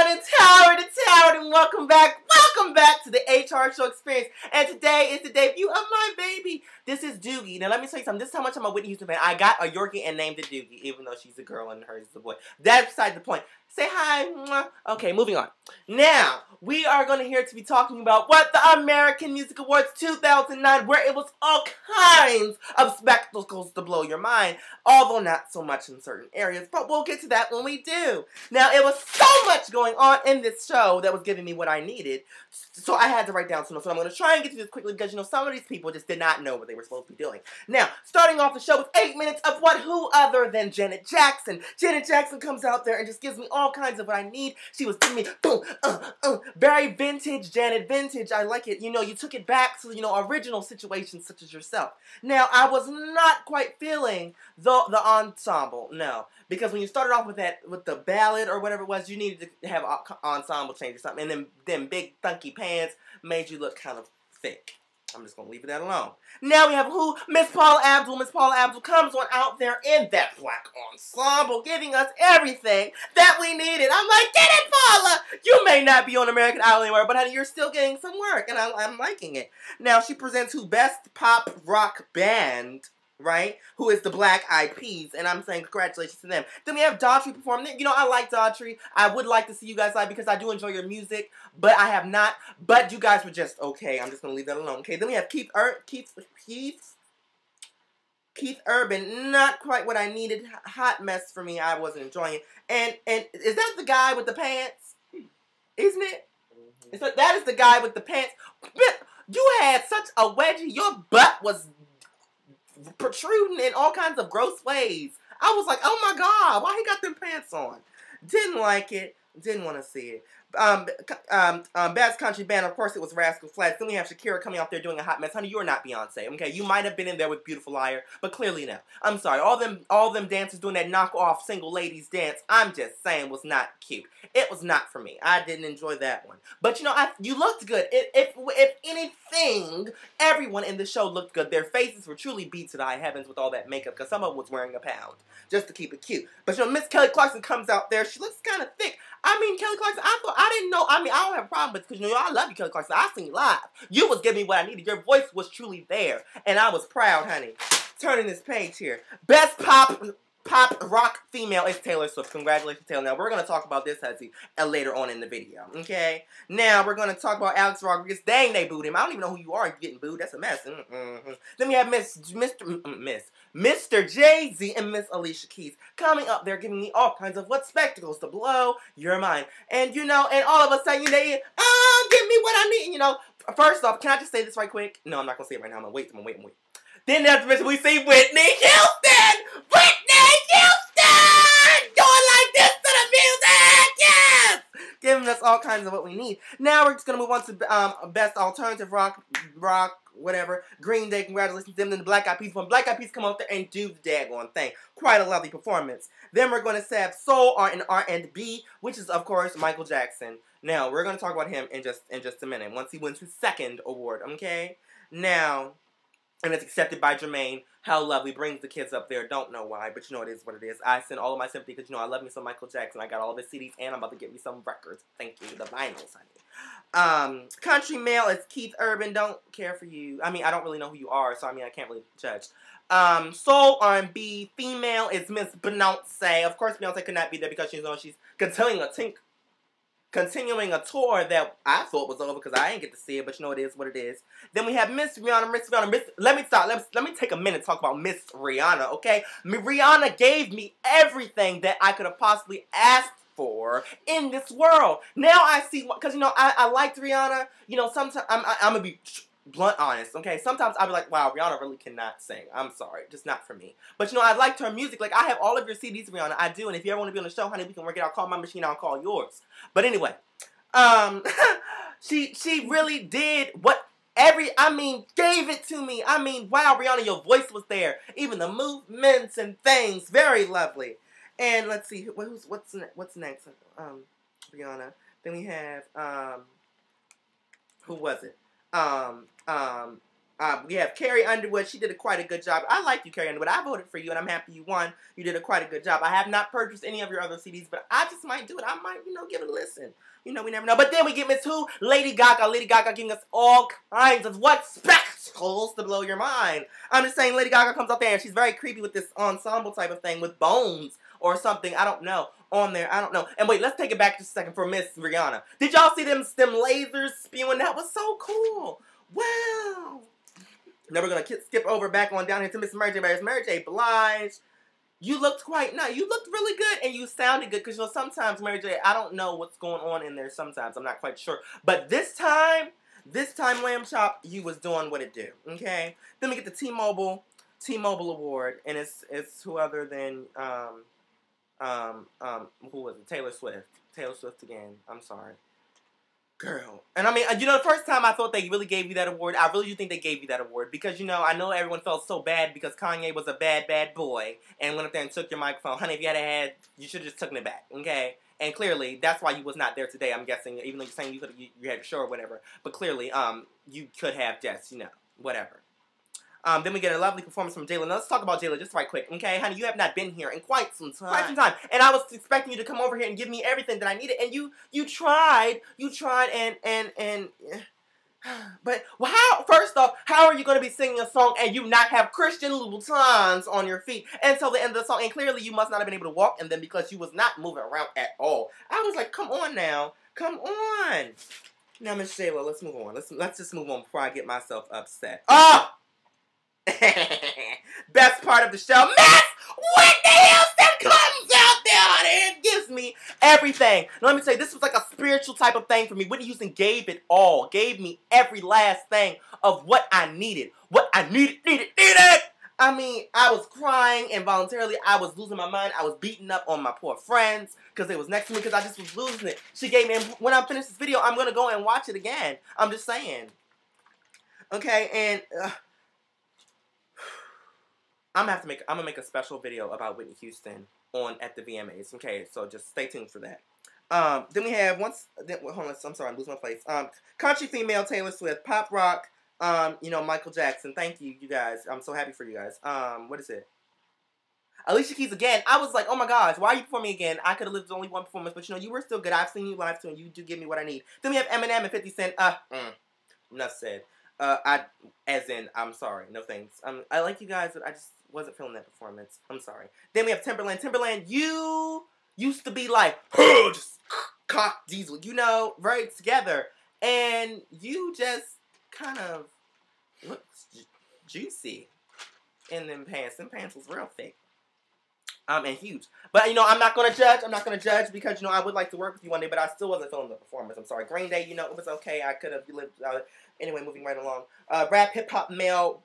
Towered, and welcome back to the HR Show Experience. And today is the debut of my baby. This is Doogie. Now, let me tell you something. This is how much I'm a Whitney Houston fan. I got a Yorkie and named it Doogie, even though she's a girl and hers is a boy. That's beside the point. Say hi. Mwah. Okay, moving on. Now, we are going to here to be talking about what the American Music Awards 2009, where it was all kinds of spectacles to blow your mind, although not so much in certain areas, but we'll get to that when we do. Now, it was so much going on in this show that was giving me what I needed, so I had to write down some notes. So I'm going to try and get to this quickly because, you know, some of these people just did not know what they were supposed to be doing. Now, starting off the show with 8 minutes of who other than Janet Jackson. Janet Jackson comes out there and just gives me all kinds of what I need. She was giving me, boom, very vintage, Janet, vintage. I like it. You know, you took it back to, you know, original situations such as yourself. Now, I was not quite feeling the ensemble, no. Because when you started off with the ballad or whatever it was, you needed to have an ensemble change or something. And then them big, funky pants made you look kind of thick. I'm just going to leave it that alone. Now we have who? Miss Paula Abdul. Miss Paula Abdul comes on out there in that black ensemble, giving us everything that we needed. I'm like, get it, Paula! You may not be on American Idol anymore, but honey, you're still getting some work, and I'm liking it. Now, she presents who? Best Pop Rock Band, right? Who is the Black Eyed Peas, and I'm saying congratulations to them. Then we have Daughtry performing. You know, I like Daughtry. I would like to see you guys live because I do enjoy your music, but I have not. But you guys were just okay. I'm just gonna leave that alone. Okay. Then we have Keith Urban. Not quite what I needed. Hot mess for me. I wasn't enjoying it. And is that the guy with the pants? Isn't it? So that is the guy with the pants. You had such a wedgie. Your butt was protruding in all kinds of gross ways. I was like, oh my God, why he got them pants on? Didn't like it. Didn't want to see it. Best Country Band, of course, it was Rascal Flatts. Then we have Shakira coming out there doing a hot mess. Honey, you're not Beyonce, okay? You might have been in there with Beautiful Liar, but clearly no. I'm sorry. All them dancers doing that knockoff single ladies dance, I'm just saying, was not cute. It was not for me. I didn't enjoy that one. But, you know, you looked good. If anything, everyone in the show looked good. Their faces were truly beat to the high heavens with all that makeup, because some of them was wearing a pound, just to keep it cute. But, you know, Miss Kelly Clarkson comes out there. She looks kind of thick. I mean, Kelly Clarkson, I didn't know. I mean, I don't have a problem with it because, you know, I love you, Kelly Clarkson. I seen you live. You was giving me what I needed. Your voice was truly there. And I was proud, honey. Turning this page here. Best pop rock female is Taylor Swift. Congratulations, Taylor. Now, we're going to talk about this, Huzzy, later on in the video. Okay? Now, we're going to talk about Alex Rodriguez. Dang, they booed him. I don't even know who you are. You're getting booed. That's a mess. Then we have Mr. Jay-Z and Miss Alicia Keys coming up there giving me all kinds of what spectacles to blow your mind. And, you know, and all of a sudden, they, give me what I need. You know, first off, can I just say this right quick? No, I'm not going to say it right now. I'm going to wait. Then after this, we see Whitney Houston! Whitney Houston! Going like this to the music! Yes! Giving us all kinds of what we need. Now we're just going to move on to Best Alternative Rock, whatever. Green Day, congratulations to them. Then the Black Eyed Peas. When Black Eyed Peas come out there and do the daggone thing. Quite a lovely performance. Then we're going to have Soul and R&B, which is, of course, Michael Jackson. Now, we're going to talk about him in just a minute, once he wins his second award, okay? Now, and it's accepted by Jermaine. How lovely. Brings the kids up there. Don't know why, but you know it is what it is. I send all of my sympathy because, you know, I love me some Michael Jackson. I got all of his CDs, and I'm about to get me some records. Thank you. The vinyls, honey. Country male is Keith Urban. Don't care for you. I mean, I don't really know who you are, so I mean, I can't really judge. Soul R&B female is Miss Beyonce. Of course, Beyonce could not be there because she's continuing a tour that I thought was over because I didn't get to see it, but you know it is what it is. Then we have Miss Rihanna. Let me stop. Let me take a minute to talk about Miss Rihanna, okay? Rihanna gave me everything that I could have possibly asked for in this world. Now I see, because, you know, I liked Rihanna. You know, sometimes, I'm going to be blunt honest, okay? Sometimes I'll be like, wow, Rihanna really cannot sing. I'm sorry. Just not for me. But, you know, I liked her music. Like, I have all of your CDs, Rihanna. I do. And if you ever want to be on the show, honey, we can work it out. Call my machine. I'll call yours. But anyway, she really did what gave it to me. I mean, wow, Rihanna, your voice was there. Even the movements and things. Very lovely. And let's see, what's next? Rihanna. Then we have, who was it? We have Carrie Underwood. She did quite a good job. I like you, Carrie Underwood. I voted for you, and I'm happy you won. You did quite a good job. I have not purchased any of your other CDs, but I just might do it. I might, give it a listen. We never know. But then we get Miss Who? Lady Gaga. Lady Gaga giving us all kinds of what spectacles to blow your mind. I'm just saying Lady Gaga comes up there, and she's very creepy with this ensemble type of thing with bones or something. I don't know. On there. I don't know. And wait, let's take it back just a second for Miss Rihanna. Did y'all see them lasers spewing? That was so cool. Wow. Now we're going to skip over back on down here to Miss Mary J. Blige. Mary J. Blige, you looked quite nice. You looked really good, and you sounded good. Because, sometimes Mary J., I don't know what's going on in there sometimes. I'm not quite sure. But this time, Lamb Chop, you was doing what it do. Okay? Then we get the T-Mobile Award, and it's who other than, who was it? Taylor Swift. Taylor Swift again. I'm sorry. Girl. And I mean, the first time I thought they really gave you that award, I really do think they gave you that award. Because, I know everyone felt so bad because Kanye was a bad, bad boy and went up there and took your microphone. Honey, if you had, you should have just taken it back, okay? And clearly, that's why you was not there today, I'm guessing. Even though you're saying you had your show or whatever. But clearly, you could have just, whatever. Then we get a lovely performance from Jayla. Now, let's talk about Jayla just right quick, okay? Honey, you have not been here in quite some time. And I was expecting you to come over here and give me everything that I needed. And you tried, and but first off, how are you going to be singing a song and you not have Christian Louboutins on your feet until the end of the song? And clearly, you must not have been able to walk in them because you was not moving around at all. I was like, come on now. Come on. Now, Miss Jayla, let's move on. Let's just move on before I get myself upset. Oh! Best part of the show, Miss Whitney Houston comes out there and gives me everything. Now, let me tell you, this was like a spiritual type of thing for me. Whitney Houston gave it all, gave me every last thing of what I needed. What I needed. I mean, I was crying involuntarily. I was losing my mind. I was beating up on my poor friends because they was next to me because I just was losing it. She gave me, and when I finish this video, I'm going to go and watch it again. I'm just saying. Okay, and I'm gonna make a special video about Whitney Houston at the VMAs. Okay, so just stay tuned for that. Then we have hold on, I'm sorry, I'm losing my place. Country female Taylor Swift, pop rock, Michael Jackson. Thank you, you guys. I'm so happy for you guys. What is it? Alicia Keys again. I was like, oh my gosh, why are you performing again? I could have lived with only one performance, but you were still good. I've seen you live too, and you do give me what I need. Then we have Eminem and 50 Cent. Enough said. I'm sorry, no thanks. I like you guys, but I just wasn't feeling that performance. I'm sorry. Then we have Timberland. Timberland, you used to be like, just cock diesel, right together. And you just kind of looked juicy in them pants. Them pants was real thick. And huge. But, I'm not going to judge. I'm not going to judge because, I would like to work with you one day, but I still wasn't feeling the performance. I'm sorry. Green Day, it was okay. I could have lived anyway, moving right along. Rap, hip-hop, male.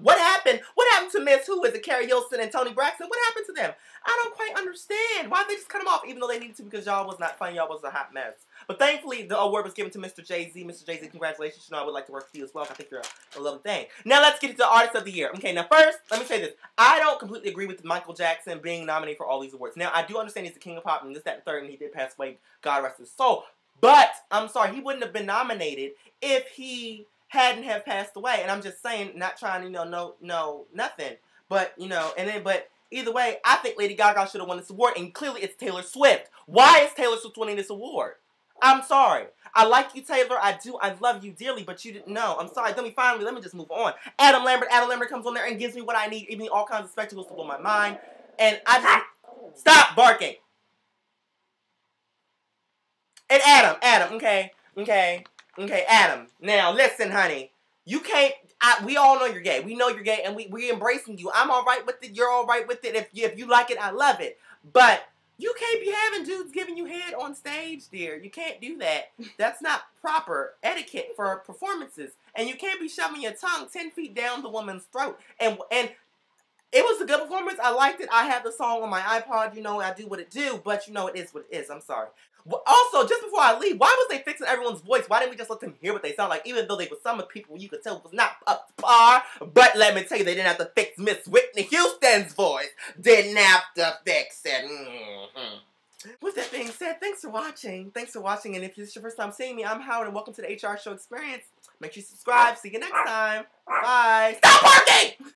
What happened? What happened to Miss Who? Is it Carrie Hilson and Toni Braxton? What happened to them? I don't quite understand. Why did they just cut them off, even though they needed to because y'all was not funny. Y'all was a hot mess. But thankfully, the award was given to Mr. Jay-Z. Mr. Jay-Z, congratulations. I would like to work with you as well. I think you're a lovely thing. Now, let's get into Artist of the Year. Okay, now first, let me say this. I don't completely agree with Michael Jackson being nominated for all these awards. Now, I do understand he's the king of pop and this, that, and third, and he did pass away. God rest his soul. But, I'm sorry, he wouldn't have been nominated if he hadn't have passed away. And I'm just saying, not trying to, no, nothing. But, but either way, I think Lady Gaga should have won this award, and clearly it's Taylor Swift. Why is Taylor Swift winning this award? I'm sorry. I like you, Taylor. I do. I love you dearly, but you didn't know. I'm sorry. Let me just move on. Adam Lambert comes on there and gives me what I need, giving me all kinds of spectacles to blow my mind. And I just... Stop barking. And Adam, okay, Adam. Now, listen, honey. You can't... we all know you're gay. We know you're gay, and we're embracing you. I'm all right with it. You're all right with it. If you like it, I love it. But... you can't be having dudes giving you head on stage, dear. You can't do that. That's not proper etiquette for performances. And you can't be shoving your tongue 10 feet down the woman's throat. And it was a good performance. I liked it. I have the song on my iPod. I do what it do. But, it is what it is. I'm sorry. Also, just before I leave, why was they fixing everyone's voice? Why didn't we just let them hear what they sound like? Even though they were some of the people you could tell was not up to par. But let me tell you, they didn't have to fix Miss Whitney Houston's voice. Didn't have to fix it. With that being said, thanks for watching. And if this is your first time seeing me, I'm Howard, and welcome to the HR Show Experience. Make sure you subscribe. See you next time. Bye. Stop barking!